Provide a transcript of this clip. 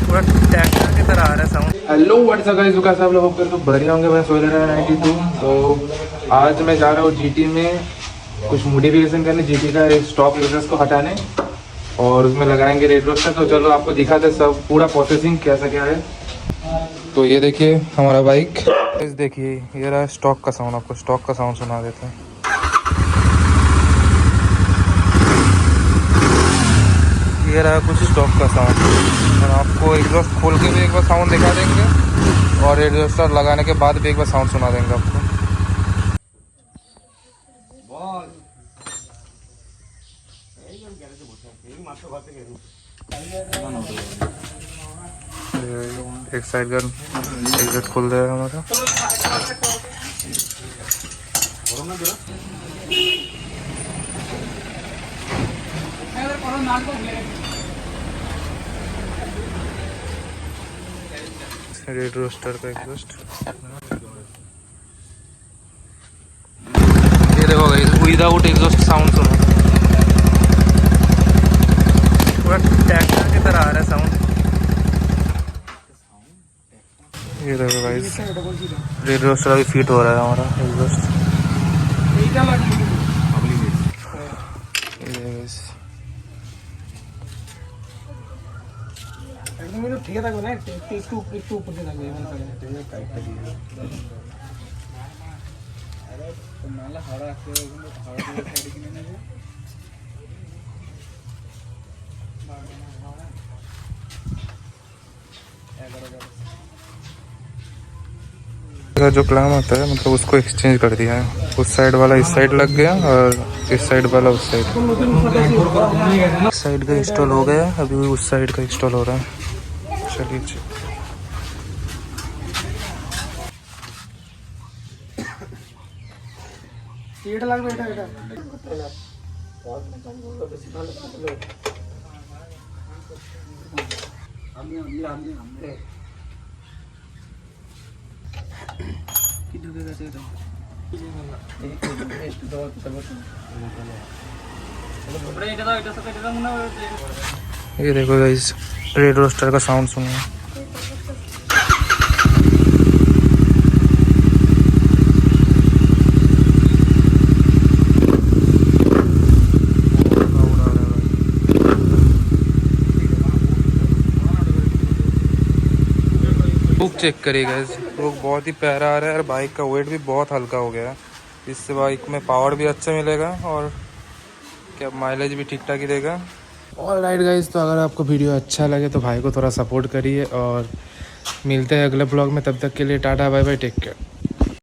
पूरा ट्रैक्टर की तरह आ रहा है साउंड। हेलो व्हाट्सअप गाइस, तो कैसे आप लोग तो बढ़िया होंगे। मैं सोलर 92। तो आज मैं जा रहा हूँ जीटी में कुछ मॉडिफिकेशन करने, जीटी का स्टॉक यूजर्स को हटाने और उसमें लगाएंगे रेड रोस्टर। तो चलो आपको दिखाते सब पूरा प्रोसेसिंग कैसा क्या है। तो ये देखिए हमारा बाइक, इस देखिए ये रहा स्टॉक का साउंड। आपको स्टॉक का साउंड सुना देते हैं। ये रहा कुछ स्टॉक का साउंड और आपको एग्जॉस्ट खोल के भी एक बार साउंड दिखा देंगे और एग्जॉस्टर लगाने के बाद भी एक बार साउंड सुना देंगे आपको। एक साइड का एग्जॉस्ट खोल देगा हमारा। रेड रोस्टर का एग्जॉस्ट ये देखो गाइस, विदाउट एग्जॉस्ट साउंड सुनो, पूरा ट्रैक्टर की तरह आ रहा है साउंड। ये देखो गाइस, रेड रोस्टर अभी फिट हो रहा है हमारा एग्जॉस्ट। ঠিক থাকবে না, একটু একটু উপরে থাকবে এমন করে টাইটটা দিয়ে। আরে নালা হাওড়া আছে, ওখানে হাওড়া থেকে সাইডে কিনে নেবে। जो क्लैम आता है मतलब उसको एक्सचेंज कर दिया है। उस साइड वाला इस साइड लग गया और इस साइड वाला उस साइड। इस साइड का इंस्टॉल हो गया, अभी उस साइड का इंस्टॉल हो रहा है। चलिए এটা লাগবে, এটা এটা আমি কি ঢুকে গেছে এটা। ये देखो गाइस, रेड रोस्टर का साउंड सुनिए। लुक चेक करिए गाइस, लुक बहुत ही प्यारा आ रहा है और बाइक का वेट भी बहुत हल्का हो गया है। इससे बाइक में पावर भी अच्छा मिलेगा और क्या माइलेज भी ठीक ठाक ही देगा। ऑल राइट गाइस, तो अगर आपको वीडियो अच्छा लगे तो भाई को थोड़ा सपोर्ट करिए और मिलते हैं अगले ब्लॉग में। तब तक के लिए टाटा बाय बाय, टेक केयर।